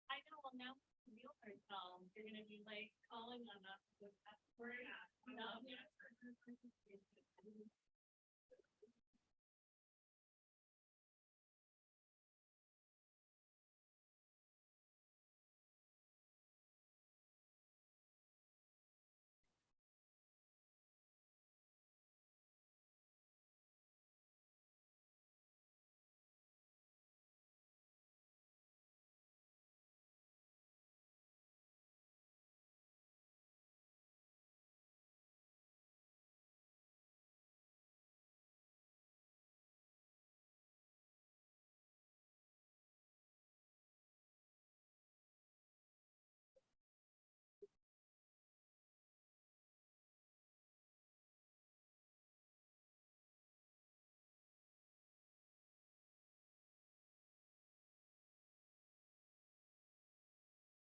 I know, well, now, you're gonna be like calling on us with that word.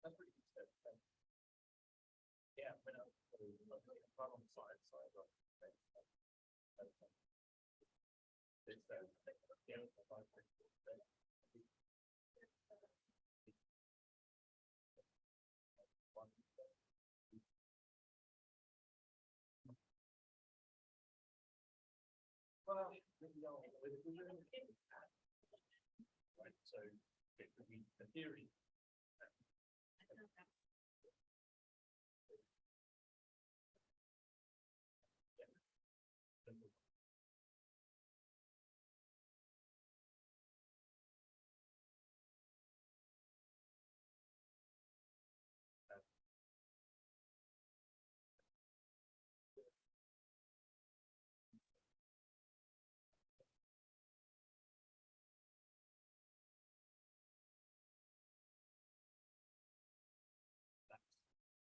That's pretty good stuff. Yeah, when I'm on the side, so I got it's yeah, well, right, so it could be the theory.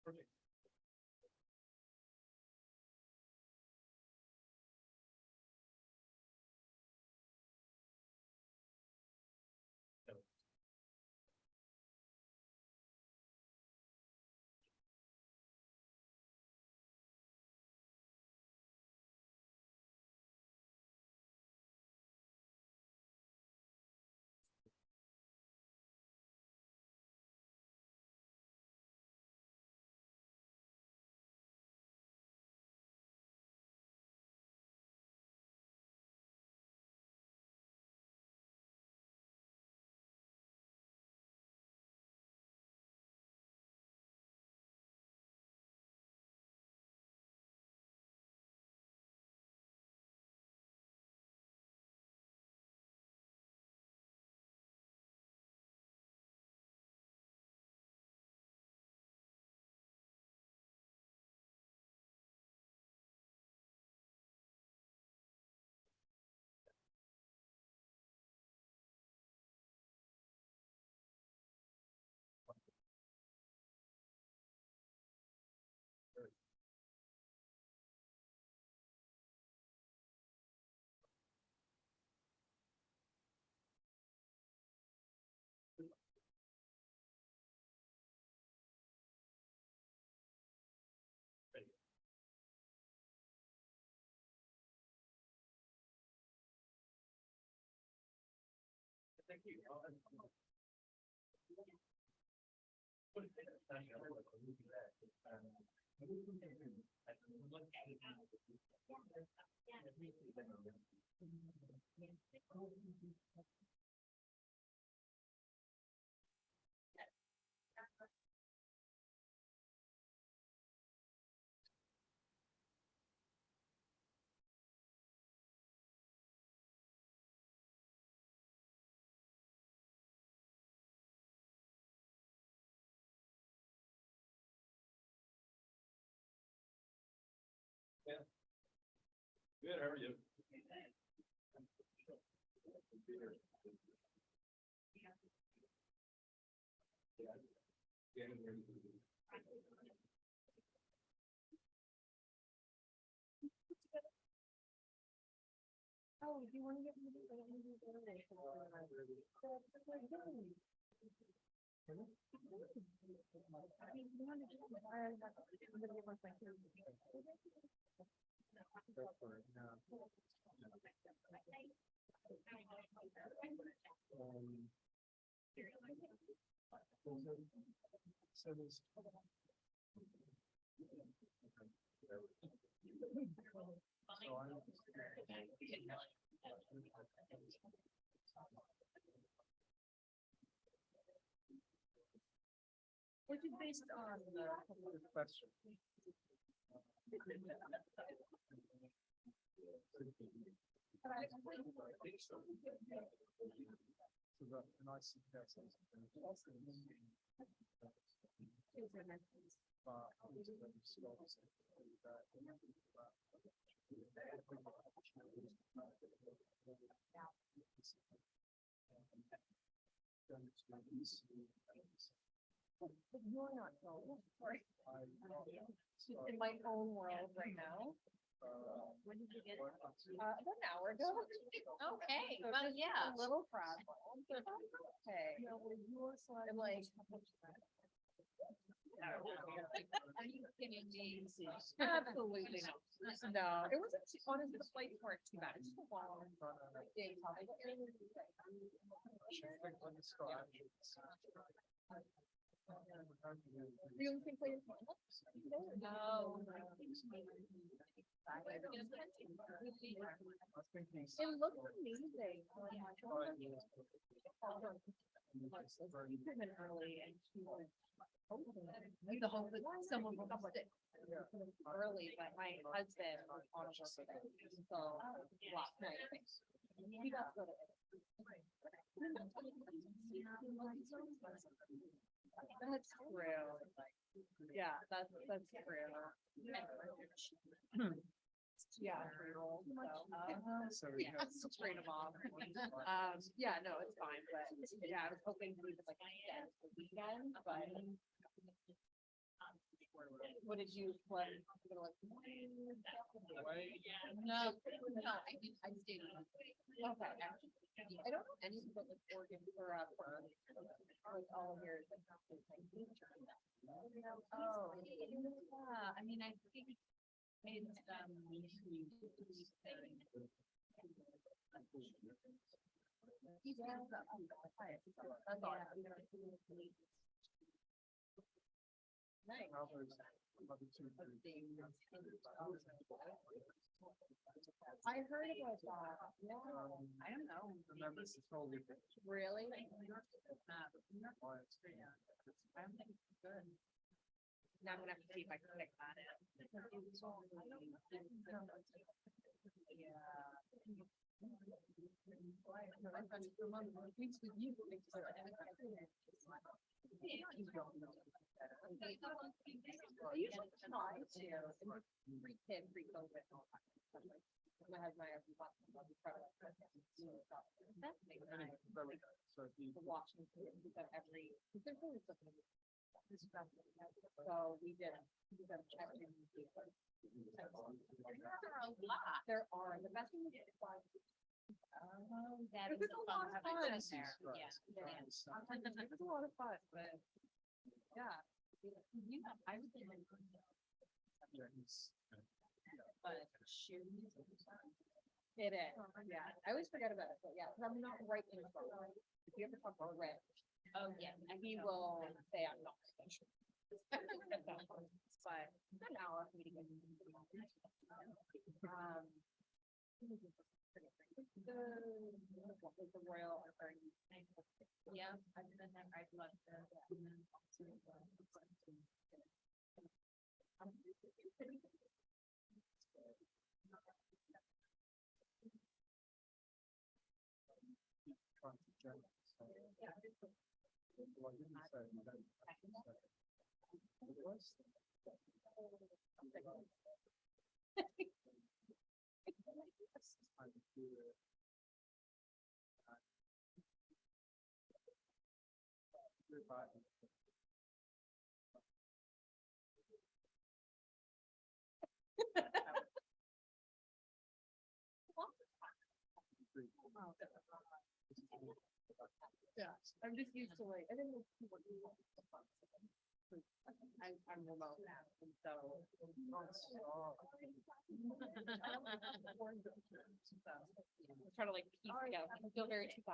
Perfect. Thank you. Good, how are you? Oh, do you want to get rid of it? So there's. Which is based on the Question. So that nice success. but you're not going. Sorry. In my own world right now. When did you get it? About an hour ago. Okay, So well, just yeah. A little frazzled. Okay. I'm like. Are you kidding me? Absolutely not. No, it wasn't, honestly, the flights weren't too bad. It's just a long day. The only thing playing. No. It looked amazing. She came in early and she was. The hope that someone will stick early, but my husband on a work day, so last night. He got to go to. That's true. Yeah, that's true. Yeah, 3-year-old, so, yeah, straight them off. Yeah, no, it's fine, but yeah, I was hoping to leave it like the weekend, but. What did you play? No, I stayed. Okay. I don't know any but like Oregon for like all of yours. Oh, yeah, I mean, I think it's, I heard about that. Yeah. I don't know. Remember, it's totally. Really? I don't think it's good. Now I'm gonna have to see if I can pick that in. I usually try to, pre-kid, pre-COVID. My husband and I have bought some of the products. That's big. Washington, we've got every, there's really something. So we did every. There are, the best thing is. That It is was the a lot fun of of fun. it there, yeah. It was a lot of fun, but yeah. You know, I was in. But shoes. It is, yeah. I always forget about it, but yeah, 'cause I'm not right in front. If you ever talk about Red. Oh, yeah. And he will say I'm not special. But an hour for me to get. The Royal. Yeah, I've been there. I've loved it. Yeah, I'm just used to like, I didn't know what you want. I'm remote now, and so. I'm trying to like piece together, I feel very 2005.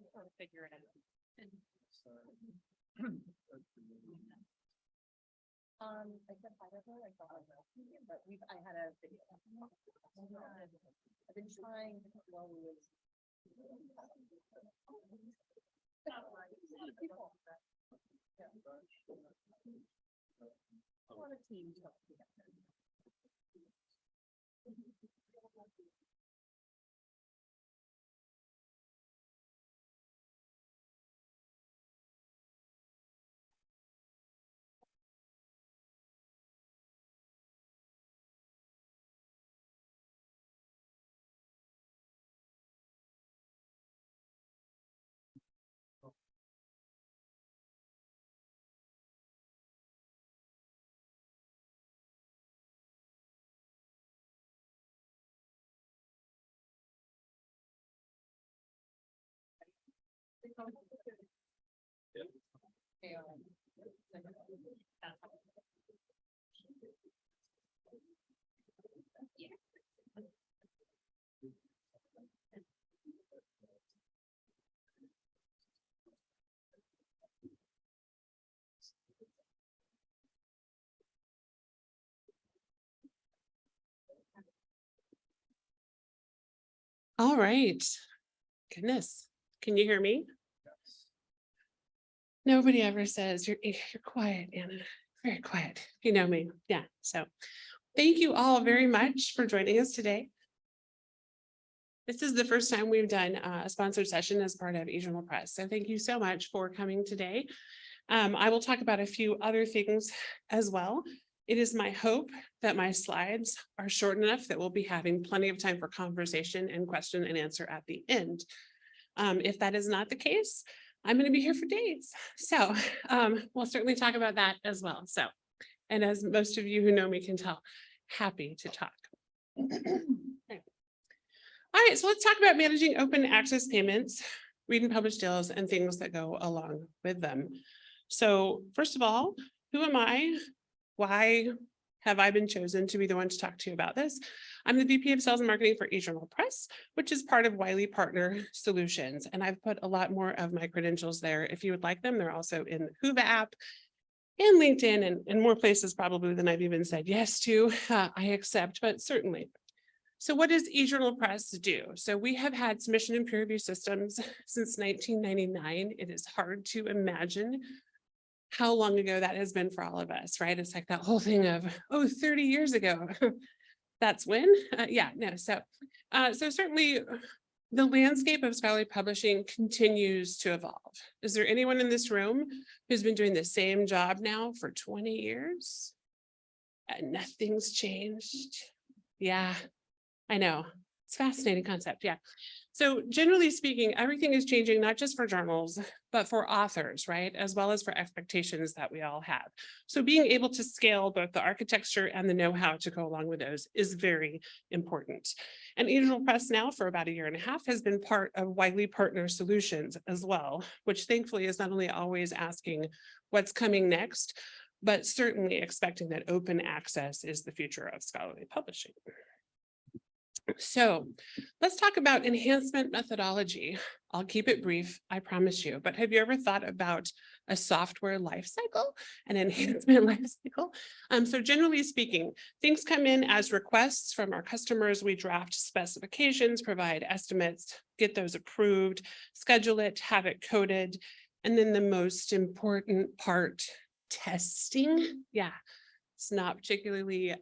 Trying to figure it out. I said hi to her, I thought I was, but I had a video. I've been trying while we was. A lot of teams talk together. All right. Goodness. Can you hear me? Nobody ever says you're quiet, Anna. Very quiet. You know me. Yeah. So thank you all very much for joining us today. This is the first time we've done a sponsored session as part of eJournalPress. So thank you so much for coming today. I will talk about a few other things as well. It is my hope that my slides are short enough that we'll be having plenty of time for conversation and question and answer at the end. If that is not the case, I'm going to be here for days. So we'll certainly talk about that as well. So, and as most of you who know me can tell, happy to talk. All right, so let's talk about managing open access payments, read and publish deals, and things that go along with them. So first of all, who am I? Why have I been chosen to be the one to talk to you about this? I'm the VP of Sales and Marketing for eJournalPress, which is part of Wiley Partner Solutions. And I've put a lot more of my credentials there. If you would like them, they're also in the Whova app and LinkedIn and more places probably than I've even said yes to. I accept, but certainly. So what does eJournalPress do? So we have had submission and peer review systems since 1999. It is hard to imagine how long ago that has been for all of us, right? It's like that whole thing of, oh, 30 years ago. That's when, yeah, no. So certainly the landscape of scholarly publishing continues to evolve. Is there anyone in this room who's been doing the same job now for 20 years? And nothing's changed. Yeah, I know. It's a fascinating concept. Yeah. So generally speaking, everything is changing, not just for journals, but for authors, right? As well as for expectations that we all have. So being able to scale both the architecture and the know-how to go along with those is very important. And eJournalPress now for about 1.5 years has been part of Wiley Partner Solutions as well, which thankfully is not only always asking what's coming next, but certainly expecting that open access is the future of scholarly publishing. So let's talk about enhancement methodology. I'll keep it brief, I promise you, but have you ever thought about a software life cycle, an enhancement life cycle? So generally speaking, things come in as requests from our customers. We draft specifications, provide estimates, get those approved, schedule it, have it coded. And then the most important part, testing. Yeah. It's not particularly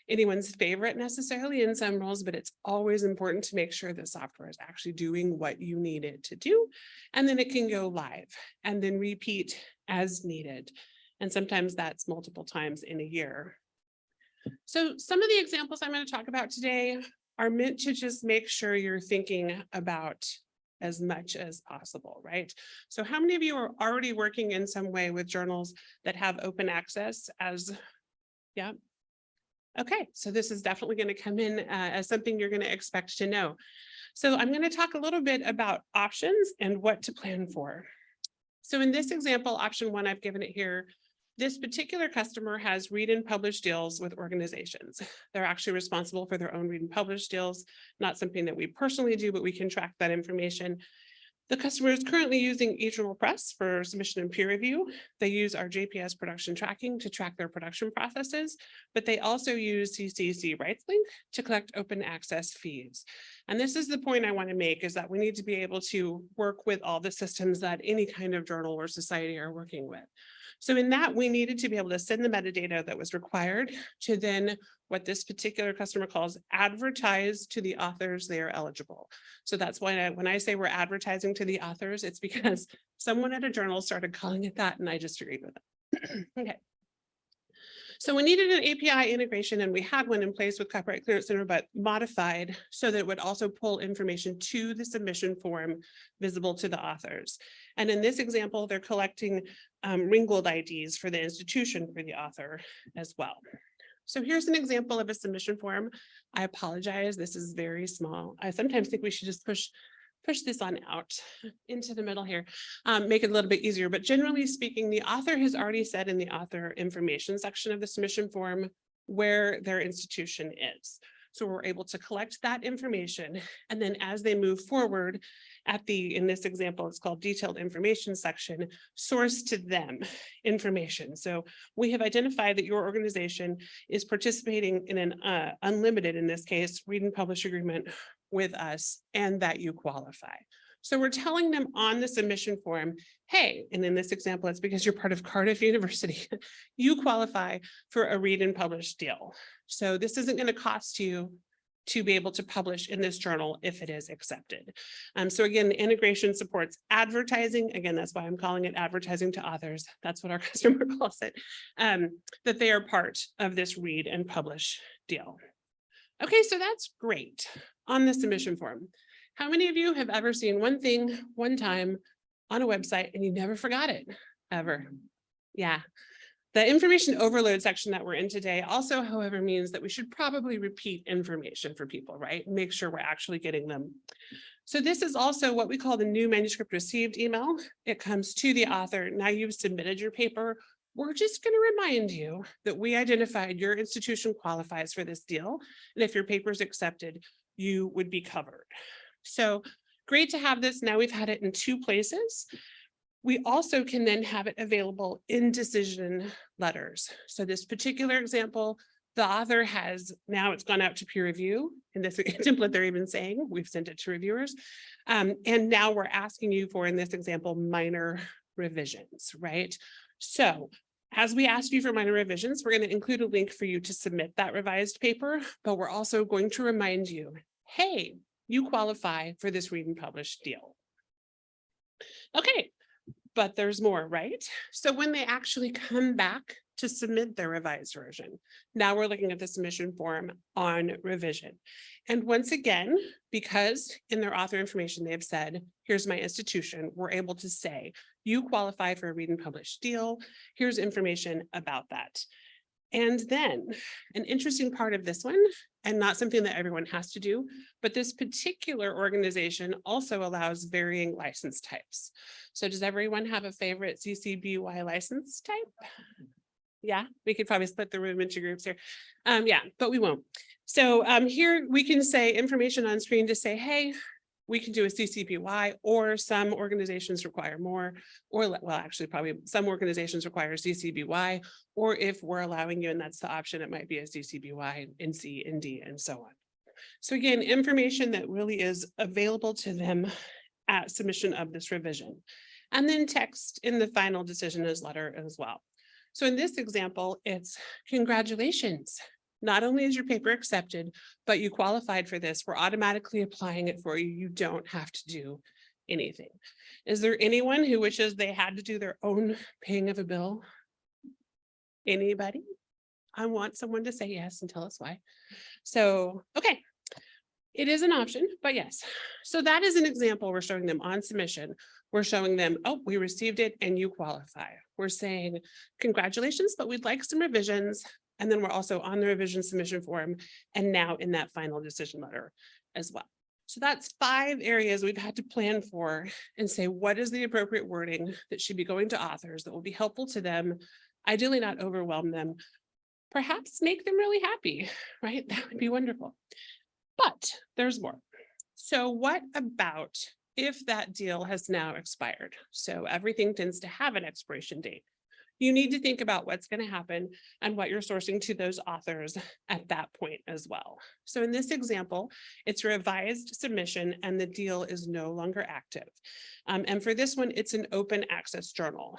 anyone's favorite necessarily in some roles, but it's always important to make sure the software is actually doing what you need it to do. And then it can go live and then repeat as needed. And sometimes that's multiple times in a year. So some of the examples I'm going to talk about today are meant to just make sure you're thinking about as much as possible, right? So how many of you are already working in some way with journals that have open access as, yeah. Okay, so this is definitely going to come in as something you're going to expect to know. So I'm going to talk a little bit about options and what to plan for. So in this example, option one, I've given it here. This particular customer has read and publish deals with organizations. They're actually responsible for their own read and publish deals, not something that we personally do, but we can track that information. The customer is currently using eJournalPress for submission and peer review. They use our JPS production tracking to track their production processes, but they also use CCC RightsLink to collect open access fees. And this is the point I want to make, is that we need to be able to work with all the systems that any kind of journal or society are working with. So in that, we needed to be able to send the metadata that was required to then what this particular customer calls advertise to the authors they are eligible. So that's why when I say we're advertising to the authors, it's because someone at a journal started calling it that and I just agreed with it. Okay. So we needed an API integration and we had one in place with Copyright Clearance Center, but modified so that it would also pull information to the submission form visible to the authors. And in this example, they're collecting Ringgold IDs for the institution for the author as well. So here's an example of a submission form. I apologize, this is very small. I sometimes think we should just push this on out into the middle here, make it a little bit easier. But generally speaking, the author has already said in the author information section of the submission form where their institution is. So we're able to collect that information. And then as they move forward at in this example, it's called detailed information section, source to them information. So we have identified that your organization is participating in an unlimited, in this case, read and publish agreement with us and that you qualify. So we're telling them on the submission form, hey, and in this example, it's because you're part of Cardiff University, you qualify for a read and publish deal. So this isn't going to cost you to be able to publish in this journal if it is accepted. So again, the integration supports advertising. Again, that's why I'm calling it advertising to authors. That's what our customer calls it, that they are part of this read and publish deal. Okay, so that's great on the submission form. How many of you have ever seen one thing one time on a website and you never forgot it ever? Yeah. The information overload section that we're in today also, however, means that we should probably repeat information for people, right? Make sure we're actually getting them. So this is also what we call the new manuscript received email. It comes to the author. Now you've submitted your paper. We're just going to remind you that we identified your institution qualifies for this deal. And if your paper is accepted, you would be covered. So great to have this. Now we've had it in 2 places. We also can then have it available in decision letters. So this particular example, the author has, now it's gone out to peer review. In this template, they're even saying we've sent it to reviewers. And now we're asking you for, in this example, minor revisions, right? So as we ask you for minor revisions, we're going to include a link for you to submit that revised paper, but we're also going to remind you, hey, you qualify for this read and publish deal. Okay. But there's more, right? So when they actually come back to submit their revised version, now we're looking at the submission form on revision. And once again, because in their author information, they have said, here's my institution, we're able to say, you qualify for a read and publish deal. Here's information about that. And then an interesting part of this one, and not something that everyone has to do, but this particular organization also allows varying license types. So does everyone have a favorite CC BY license type? Yeah, we could probably split the room into groups here. Yeah, but we won't. So here we can say information on screen to say, hey, we can do a CCBY, or some organizations require more, or well, actually probably some organizations require CCBY, or if we're allowing you and that's the option, it might be a CCBY, NC, ND, and so on. So again, information that really is available to them at submission of this revision. And then text in the final decision as letter as well. So in this example, it's congratulations. Not only is your paper accepted, but you qualified for this. We're automatically applying it for you. You don't have to do anything. Is there anyone who wishes they had to do their own paying of a bill? Anybody? I want someone to say yes and tell us why. So, okay. It is an option, but yes. So that is an example we're showing them on submission. We're showing them, oh, we received it and you qualify. We're saying, congratulations, but we'd like some revisions. And then we're also on the revision submission form and now in that final decision letter as well. So that's 5 areas we've had to plan for and say, what is the appropriate wording that should be going to authors that will be helpful to them, ideally not overwhelm them, perhaps make them really happy, right? That would be wonderful. But there's more. So what about if that deal has now expired? So everything tends to have an expiration date. You need to think about what's going to happen and what you're sourcing to those authors at that point as well. So in this example, it's a revised submission and the deal is no longer active. And for this one, it's an open access journal.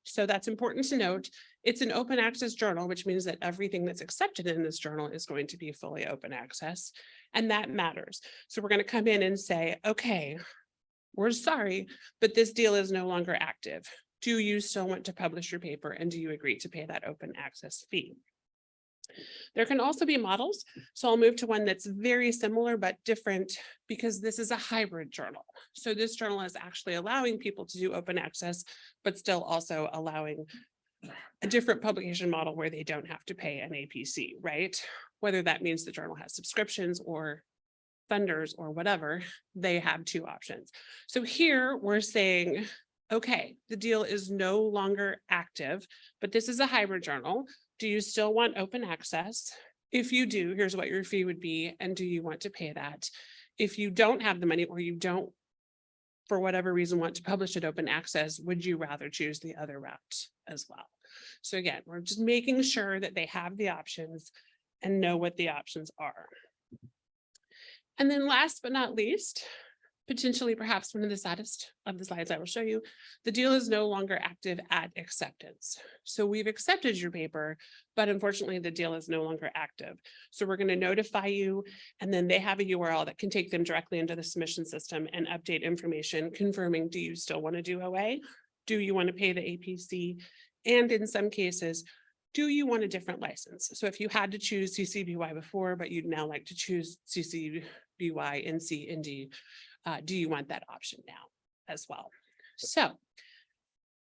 So that's important to note. It's an open access journal, which means that everything that's accepted in this journal is going to be fully open access. And that matters. So we're going to come in and say, okay, we're sorry, but this deal is no longer active. Do you still want to publish your paper and do you agree to pay that open access fee? There can also be models. So I'll move to one that's very similar but different because this is a hybrid journal. So this journal is actually allowing people to do open access, but still also allowing a different publication model where they don't have to pay an APC, right? Whether that means the journal has subscriptions or funders or whatever, they have 2 options. So here we're saying, okay, the deal is no longer active, but this is a hybrid journal. Do you still want open access? If you do, here's what your fee would be. And do you want to pay that? If you don't have the money or you don't, for whatever reason, want to publish it open access, would you rather choose the other route as well? So again, we're just making sure that they have the options and know what the options are. And then last but not least, potentially perhaps one of the saddest of the slides I will show you, the deal is no longer active at acceptance. So we've accepted your paper, but unfortunately the deal is no longer active. So we're going to notify you, and then they have a URL that can take them directly into the submission system and update information confirming, do you still want to do OA? Do you want to pay the APC? And in some cases, do you want a different license? So if you had to choose CCBY before, but you'd now like to choose CCBY, NC, ND, do you want that option now as well? So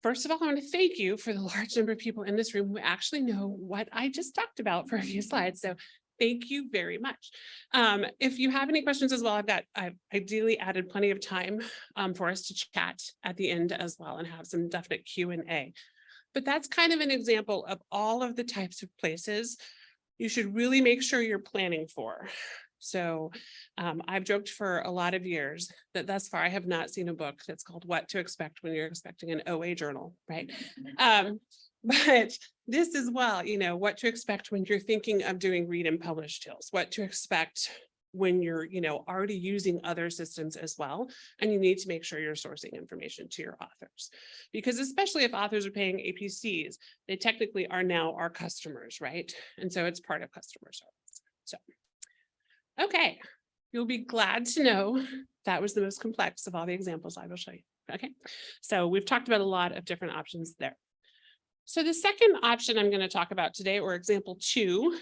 first of all, I want to thank you for the large number of people in this room who actually know what I just talked about for a few slides. So thank you very much. If you have any questions as well, I've ideally added plenty of time for us to chat at the end as well and have some definite Q&A. But that's kind of an example of all of the types of places you should really make sure you're planning for. So I've joked for a lot of years that thus far I have not seen a book that's called What to Expect When You're Expecting an OA Journal, right? But this as well, you know, what to expect when you're thinking of doing read and publish deals, what to expect when you're, you know, already using other systems as well. And you need to make sure you're sourcing information to your authors, because especially if authors are paying APCs, they technically are now our customers, right? And so it's part of customer service. So, okay, you'll be glad to know that was the most complex of all the examples I will show you. Okay, so we've talked about a lot of different options there. So the second option I'm going to talk about today, or example 2,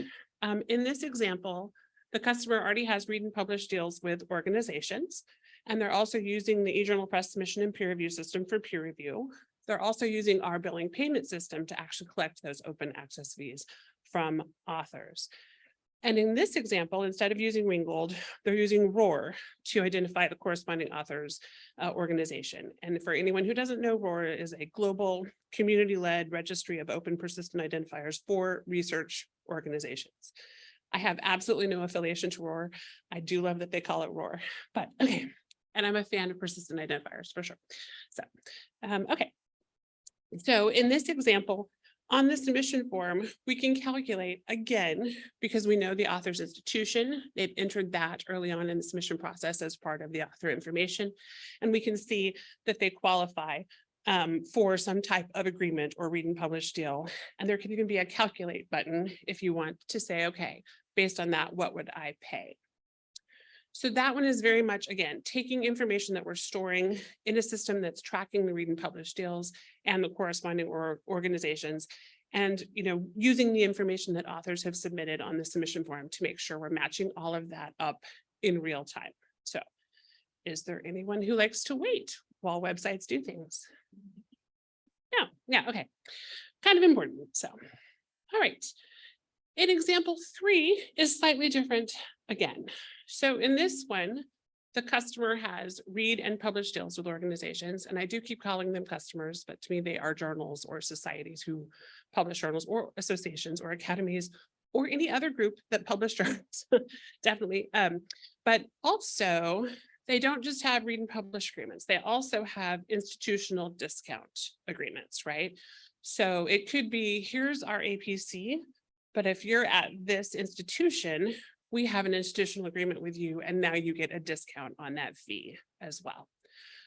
in this example, the customer already has read and publish deals with organizations, and they're also using the eJournalPress submission and peer review system for peer review. They're also using our billing payment system to actually collect those open access fees from authors. And in this example, instead of using Ringgold, they're using ROAR to identify the corresponding author's organization. And for anyone who doesn't know, ROAR is a global community-led registry of open persistent identifiers for research organizations. I have absolutely no affiliation to ROAR. I do love that they call it ROAR, but okay. And I'm a fan of persistent identifiers for sure. So, okay. So in this example, on the submission form, we can calculate again, because we know the author's institution, they've entered that early on in the submission process as part of the author information. And we can see that they qualify for some type of agreement or read and publish deal. And there can even be a calculate button if you want to say, okay, based on that, what would I pay? So that one is very much, again, taking information that we're storing in a system that's tracking the read and publish deals and the corresponding organizations, and using the information that authors have submitted on the submission form to make sure we're matching all of that up in real time. So is there anyone who likes to wait while websites do things? No, yeah, okay. Kind of important. So, all right. In example 3 is slightly different again. So in this one, the customer has read and publish deals with organizations, and I do keep calling them customers, but to me, they are journals or societies who publish journals, or associations or academies or any other group that publish journals, definitely. But also, they don't just have read and publish agreements. They also have institutional discount agreements, right? So it could be, here's our APC, but if you're at this institution, we have an institutional agreement with you, and now you get a discount on that fee as well.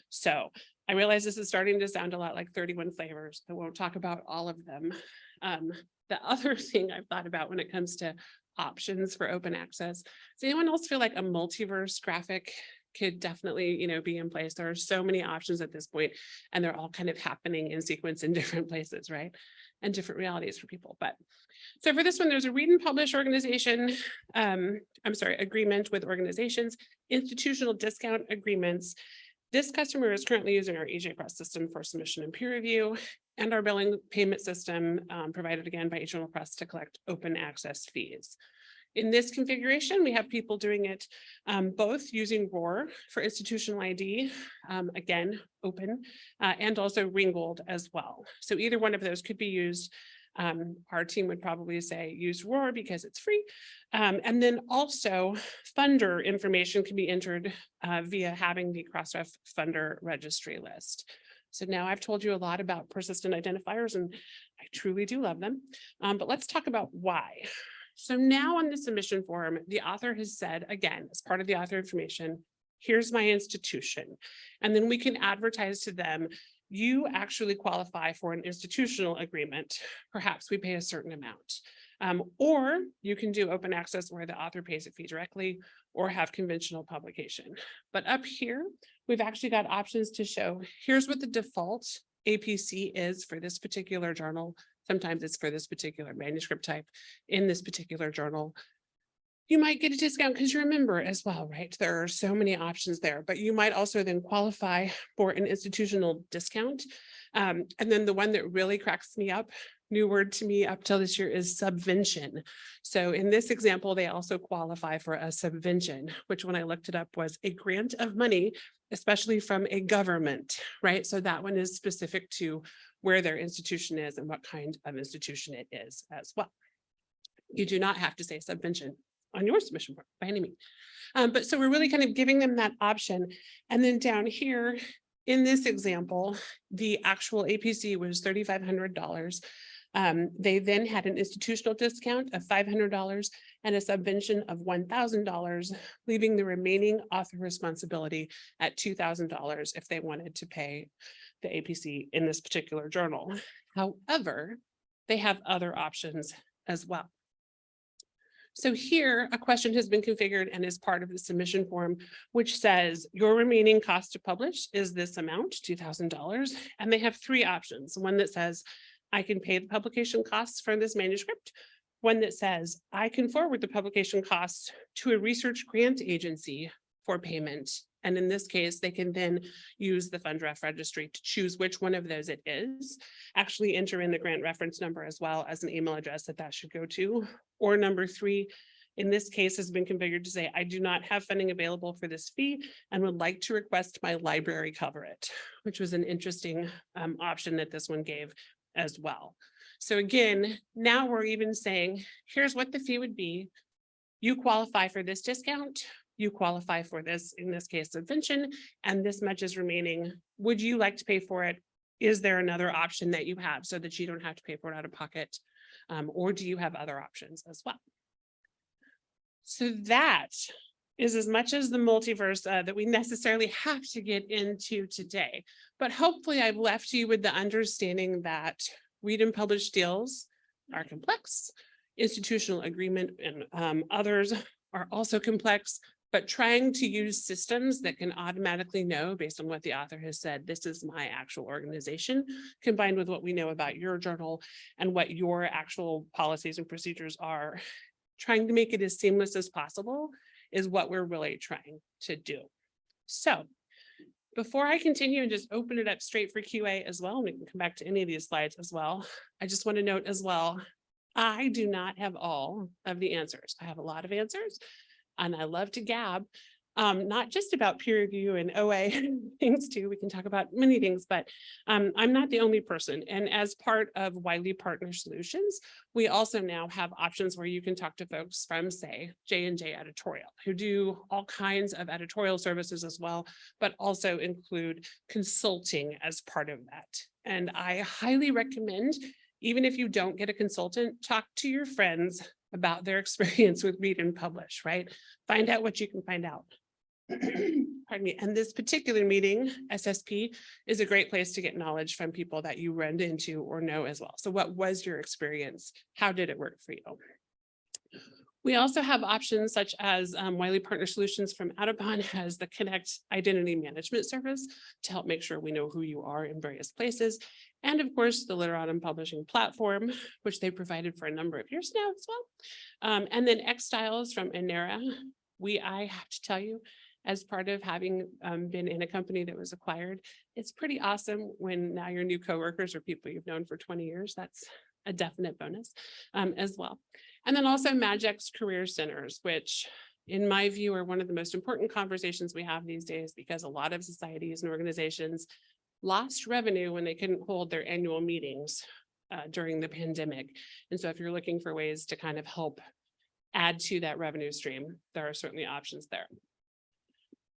So I realize this is starting to sound a lot like 31 flavors. I won't talk about all of them. The other thing I've thought about when it comes to options for open access, does anyone else feel like a multiverse graphic could definitely, be in place? There are so many options at this point, and they're all kind of happening in sequence in different places, right? And different realities for people. But so for this one, there's a read and publish organization, agreement with organizations, institutional discount agreements. This customer is currently using our eJournalPress system for submission and peer review, and our billing payment system provided again by eJournalPress to collect open access fees. In this configuration, we have people doing it both using ROAR for institutional ID, again, open, and also Ringgold as well. So either one of those could be used. Our team would probably say use ROAR because it's free. And then also funder information can be entered via having the Crossref funder registry list. So now I've told you a lot about persistent identifiers, and I truly do love them. But let's talk about why. So now on the submission form, the author has said, again, as part of the author information, here's my institution. And then we can advertise to them, you actually qualify for an institutional agreement. Perhaps we pay a certain amount. Or you can do open access where the author pays a fee directly, or have conventional publication. But up here, we've actually got options to show, here's what the default APC is for this particular journal. Sometimes it's for this particular manuscript type in this particular journal. You might get a discount because you're a member as well, right? There are so many options there, but you might also then qualify for an institutional discount. And then the one that really cracks me up, new word to me up till this year, is subvention. So in this example, they also qualify for a subvention, which when I looked it up was a grant of money, especially from a government, right? So that one is specific to where their institution is and what kind of institution it is as well. You do not have to say subvention on your submission form by any means. But so we're really kind of giving them that option. And then down here in this example, the actual APC was $3,500. They then had an institutional discount of $500 and a subvention of $1,000, leaving the remaining author responsibility at $2,000 if they wanted to pay the APC in this particular journal. However, they have other options as well. So here, a question has been configured and is part of the submission form, which says your remaining cost to publish is this amount, $2,000. And they have 3 options. One that says, I can pay the publication costs for this manuscript. One that says, I can forward the publication costs to a research grant agency for payment. And in this case, they can then use the FundRef registry to choose which one of those it is, actually enter in the grant reference number as well as an email address that should go to. Or number 3, in this case has been configured to say, I do not have funding available for this fee and would like to request my library cover it, which was an interesting option that this one gave as well. So again, now we're even saying, here's what the fee would be. You qualify for this discount. You qualify for this, in this case, subvention, and this much is remaining. Would you like to pay for it? Is there another option that you have so that you don't have to pay for it out of pocket? Or do you have other options as well? So that is as much as the multiverse that we necessarily have to get into today. But hopefully I've left you with the understanding that read and publish deals are complex. Institutional agreement and others are also complex, but trying to use systems that can automatically know based on what the author has said, this is my actual organization, combined with what we know about your journal and what your actual policies and procedures are, trying to make it as seamless as possible is what we're really trying to do. So before I continue and just open it up straight for QA as well, and we can come back to any of these slides as well, I just want to note as well, I do not have all of the answers. I have a lot of answers and I love to gab, not just about peer review and OA things too. We can talk about many things, but I'm not the only person. And as part of Wiley Partner Solutions, we also now have options where you can talk to folks from, say, J&J Editorial, who do all kinds of editorial services as well, but also include consulting as part of that. And I highly recommend, even if you don't get a consultant, talk to your friends about their experience with read and publish, right? Find out what you can find out. Pardon me. And this particular meeting, SSP, is a great place to get knowledge from people that you run into or know as well. So what was your experience? How did it work for you? We also have options such as Wiley Partner Solutions from Audubon has the Connect Identity Management Service to help make sure we know who you are in various places. And of course, the Literati Publishing Platform, which they provided for a number of years now as well. And then X-Styles from Inera. I have to tell you, as part of having been in a company that was acquired, it's pretty awesome when now your new coworkers are people you've known for 20 years. That's a definite bonus as well. And then also Magix Career Centers, which in my view are one of the most important conversations we have these days, because a lot of societies and organizations lost revenue when they couldn't hold their annual meetings during the pandemic. And so if you're looking for ways to kind of help add to that revenue stream, there are certainly options there.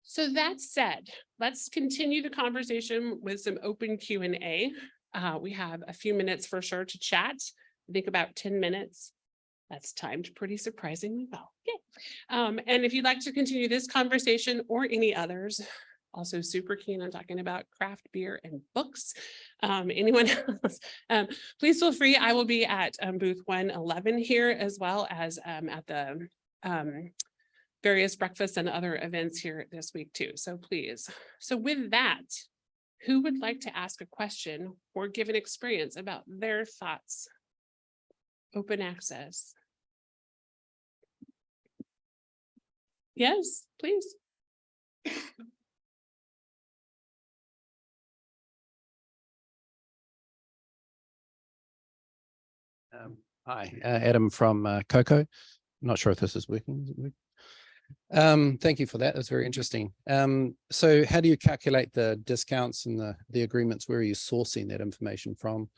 So that said, let's continue the conversation with some open Q&A. We have a few minutes for sure to chat. I think about 10 minutes. That's timed pretty surprisingly well. Okay. And if you'd like to continue this conversation or any others, also super keen on talking about craft beer and books. Anyone else? Please feel free. I will be at booth 111 here, as well as at the various breakfasts and other events here this week too. So please. So with that, who would like to ask a question or give an experience about their thoughts? Open access. Yes, please. Hi, Adam from Coco. I'm not sure if this is working. Is it working? Thank you for that. That's very interesting. So how do you calculate the discounts and the agreements? Where are you sourcing that information from?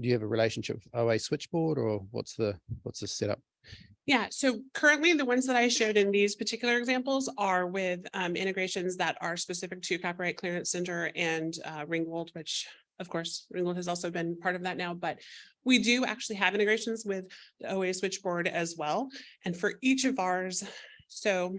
Do you have a relationship with OA Switchboard, or what's the setup? Yeah, so currently the ones that I showed in these particular examples are with integrations that are specific to Copyright Clearance Center and Ringgold, which of course Ringgold has also been part of that now, but we do actually have integrations with the OA Switchboard as well. And for each of ours, so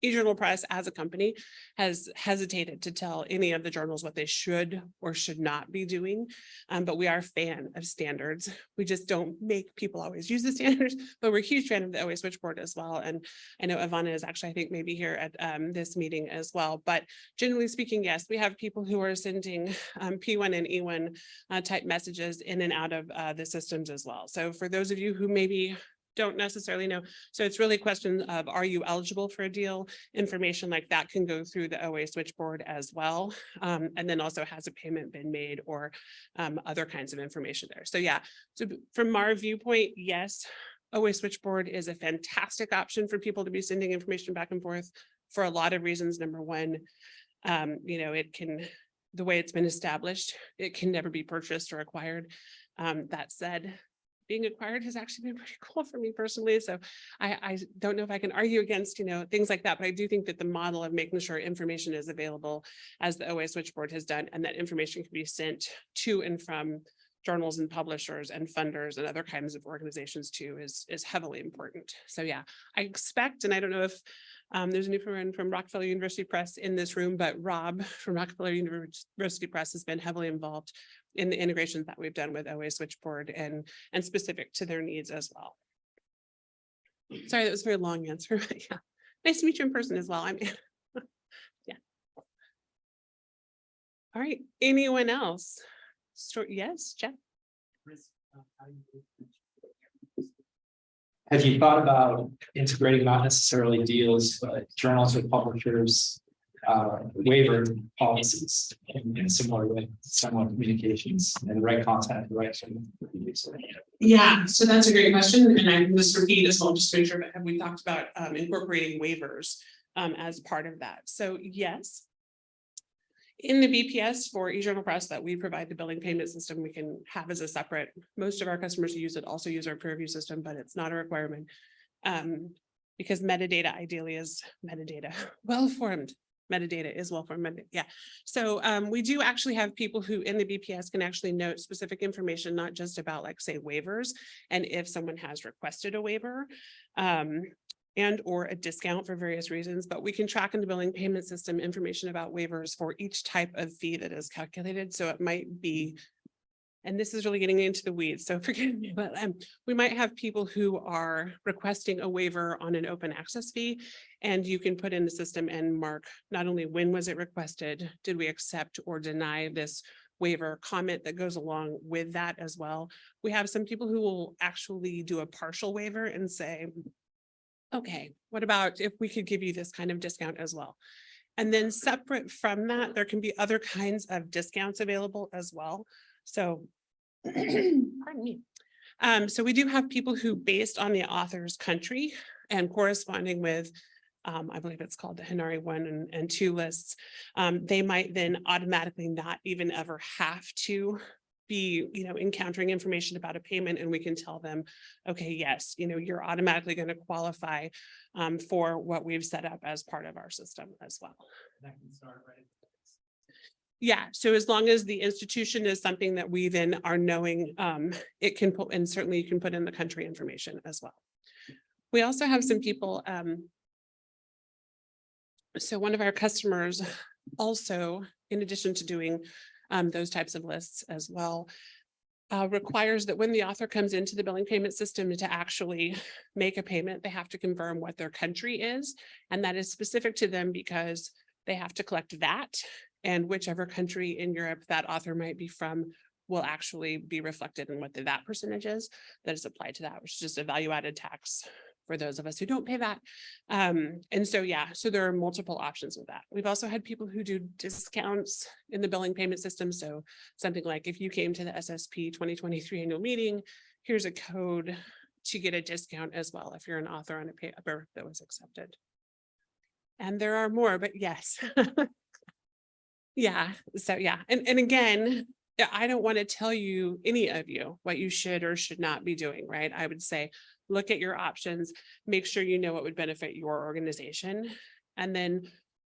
eJournalPress as a company has hesitated to tell any of the journals what they should or should not be doing, but we are a fan of standards. We just don't make people always use the standards, but we're a huge fan of the OA Switchboard as well. And I know Ivana is actually, I think, maybe here at this meeting as well. But generally speaking, yes, we have people who are sending P1 and E1 type messages in and out of the systems as well. So for those of you who maybe don't necessarily know. So it's really a question of, are you eligible for a deal? Information like that can go through the OA Switchboard as well. And then also, has a payment been made, or other kinds of information there. So yeah, so from our viewpoint, yes, OA switchboard is a fantastic option for people to be sending information back and forth for a lot of reasons. Number one, you know, the way it's been established, it can never be purchased or acquired. That said, being acquired has actually been pretty cool for me personally. So I don't know if I can argue against, you know, things like that, but I do think that the model of making sure information is available as the OA switchboard has done, and that information can be sent to and from journals and publishers and funders and other kinds of organizations too is heavily important. So yeah, I expect, and I don't know if there's a new friend from Rockefeller University Press in this room, but Rob from Rockefeller University Press has been heavily involved in the integrations that we've done with OA switchboard and specific to their needs as well. Sorry, that was a very long answer. Yeah. Nice to meet you in person as well. I'm yeah. All right, anyone else? Yes, Jeff. Have you thought about integrating not necessarily deals, but journals or publishers waiver policies in similar way, similar communications and the right content, the right. Yeah, so that's a great question. And I can just repeat as well, just to make sure, but have we talked about incorporating waivers as part of that? So yes. In the BPS for eJournalPress that we provide, the billing payment system we can have as a separate, most of our customers who use it also use our peer review system, but it's not a requirement because metadata ideally is metadata, well-formed metadata is well-formed. Yeah, so we do actually have people who in the BPS can actually note specific information, not just about like say waivers, and if someone has requested a waiver, and or a discount for various reasons, but we can track in the billing payment system information about waivers for each type of fee that is calculated. So it might be, and this is really getting into the weeds, so forgive me, but we might have people who are requesting a waiver on an open access fee, and you can put in the system and mark not only when was it requested, did we accept or deny this waiver, comment that goes along with that as well. We have some people who will actually do a partial waiver and say, okay, what about if we could give you this kind of discount as well? And then separate from that, there can be other kinds of discounts available as well. So, pardon me. So we do have people who, based on the author's country and corresponding with, I believe it's called the Hinari 1 and 2 lists, they might then automatically not even ever have to be, you know, encountering information about a payment, and we can tell them, okay, yes, you know, you're automatically going to qualify for what we've set up as part of our system as well. That can start right. Yeah, so as long as the institution is something that we then are knowing, it can put, and certainly you can put in the country information as well. We also have some people, so one of our customers also, in addition to doing those types of lists as well, requires that when the author comes into the billing payment system to actually make a payment, they have to confirm what their country is. And that is specific to them because they have to collect VAT, and whichever country in Europe that author might be from will actually be reflected in what the VAT percentage is that is applied to that, which is just a value added tax for those of us who don't pay that. And so, yeah, so there are multiple options with that. We've also had people who do discounts in the billing payment system. So something like if you came to the SSP 2023 annual meeting, here's a code to get a discount as well if you're an author on a paper that was accepted. And there are more, but yes. Yeah, so yeah, and again, I don't want to tell you, any of you, what you should or should not be doing, right? I would say, look at your options, make sure you know what would benefit your organization. And then,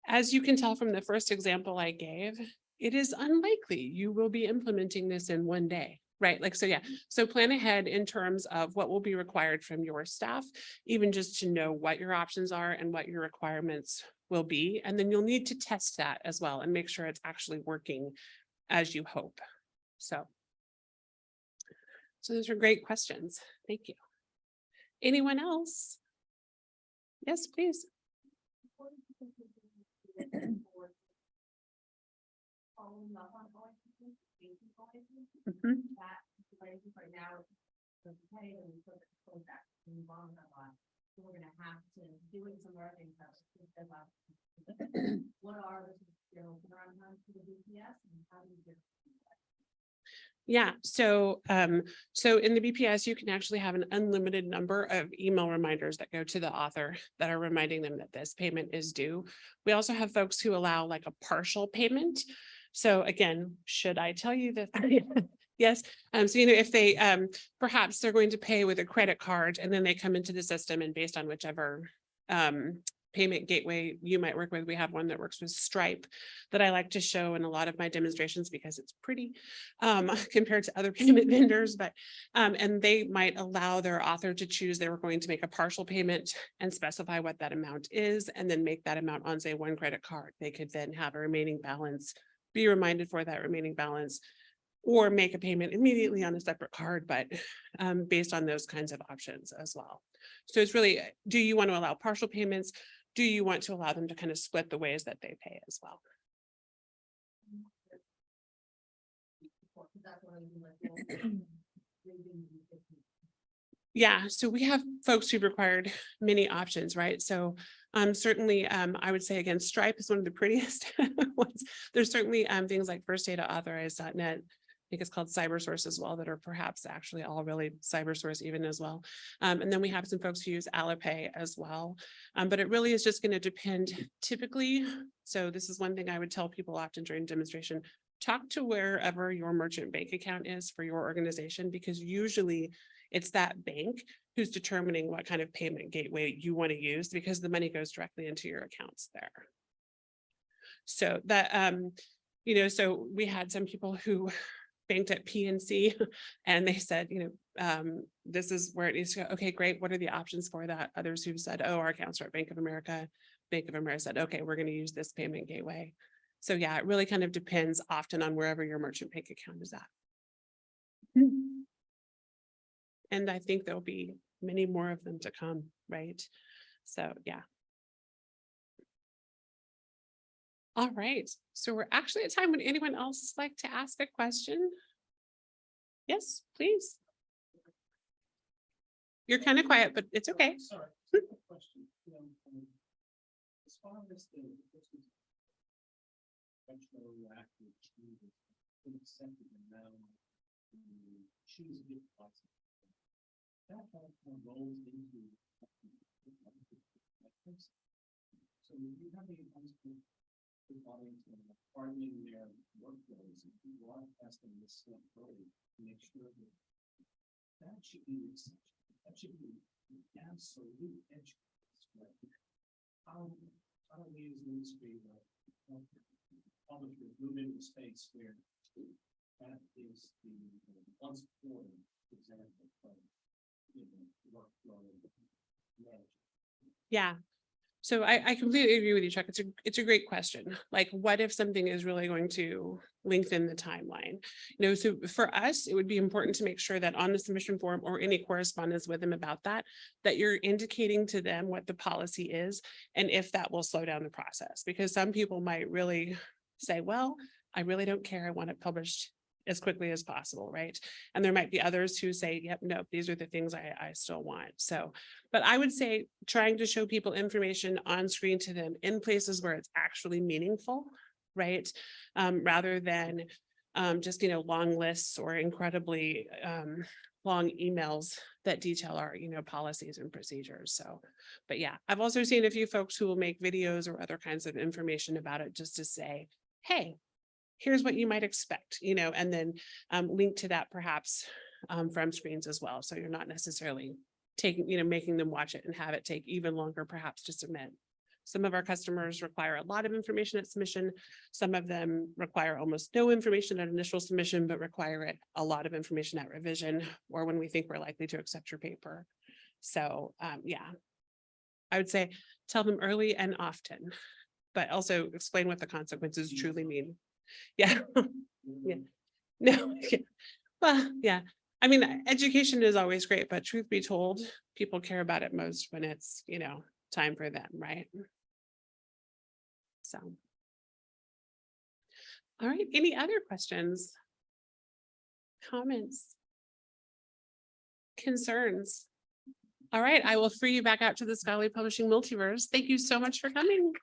as you can tell from the first example I gave, it is unlikely you will be implementing this in one day, right? Like, so yeah, so plan ahead in terms of what will be required from your staff, even just to know what your options are and what your requirements will be. And then you'll need to test that as well and make sure it's actually working as you hope. So those are great questions. Thank you. Anyone else? Yes, please. We're going to have to doing some other things. What are the turnaround times for the BPS and how do you get? Yeah, so so in the BPS, you can actually have an unlimited number of email reminders that go to the author that are reminding them that this payment is due. We also have folks who allow like a partial payment. So again, should I tell you that? Yes, so if they perhaps they're going to pay with a credit card and then they come into the system and based on whichever payment gateway you might work with. We have one that works with Stripe that I like to show in a lot of my demonstrations because it's pretty compared to other payment vendors, but and they might allow their author to choose they were going to make a partial payment and specify what that amount is and then make that amount on say one credit card. They could then have a remaining balance, be reminded for that remaining balance, or make a payment immediately on a separate card, but based on those kinds of options as well. So it's really, do you want to allow partial payments? Do you want to allow them to kind of split the ways that they pay as well? Yeah, so we have folks who've required many options, right? So certainly I would say again, Stripe is one of the prettiest ones. There's certainly things like FirstData authorized.net. I think it's called Cybersource as well, that are perhaps actually all really Cybersource even as well. And then we have some folks who use Alipay as well. But it really is just going to depend typically. So this is one thing I would tell people often during demonstration, talk to wherever your merchant bank account is for your organization, because usually it's that bank who's determining what kind of payment gateway you want to use because the money goes directly into your accounts there. So that, so we had some people who banked at PNC and they said, this is where it needs to go. Okay, great. What are the options for that? Others who said, oh, our accounts are at Bank of America. Bank of America said, okay, we're going to use this payment gateway. So yeah, it really kind of depends often on wherever your merchant bank account is at. And I think there'll be many more of them to come, right? So yeah. All right, so we're actually at time. Would anyone else like to ask a question? Yes, please. You're kind of quiet, but it's okay. Sorry, question. As far as the conventional reactive changes, accepted and now choose a different license. That all rolls into so you have any hardening their workflows if you are testing this stuff early to make sure that should be the exception. That should be the absolute edge case, right? How do we as an industry publishers move into a space where that is the once before example of workflow management? Yeah. So I completely agree with you, Chuck. It's a great question. Like, what if something is really going to lengthen the timeline? So for us, it would be important to make sure that on the submission form or any correspondence with them about that you're indicating to them what the policy is and if that will slow down the process. Because some people might really say, well, I really don't care. I want it published as quickly as possible, right? And there might be others who say, yep, no, these are the things I still want. So, but I would say trying to show people information on screen to them in places where it's actually meaningful, right? Rather than just, long lists or incredibly long emails that detail our, policies and procedures. So, but yeah, I've also seen a few folks who will make videos or other kinds of information about it just to say, hey, here's what you might expect, and then link to that perhaps from screens as well. So you're not necessarily taking, making them watch it and have it take even longer perhaps to submit. Some of our customers require a lot of information at submission. Some of them require almost no information at initial submission, but require a lot of information at revision or when we think we're likely to accept your paper. So yeah, I would say tell them early and often, but also explain what the consequences truly mean. Yeah. Yeah. No. Yeah. Well, yeah. I mean, education is always great, but truth be told, people care about it most when it's, time for them, right? So. All right. Any other questions? Comments? Concerns? All right. I will free you back out to the Scholarly Publishing Multiverse. Thank you so much for coming.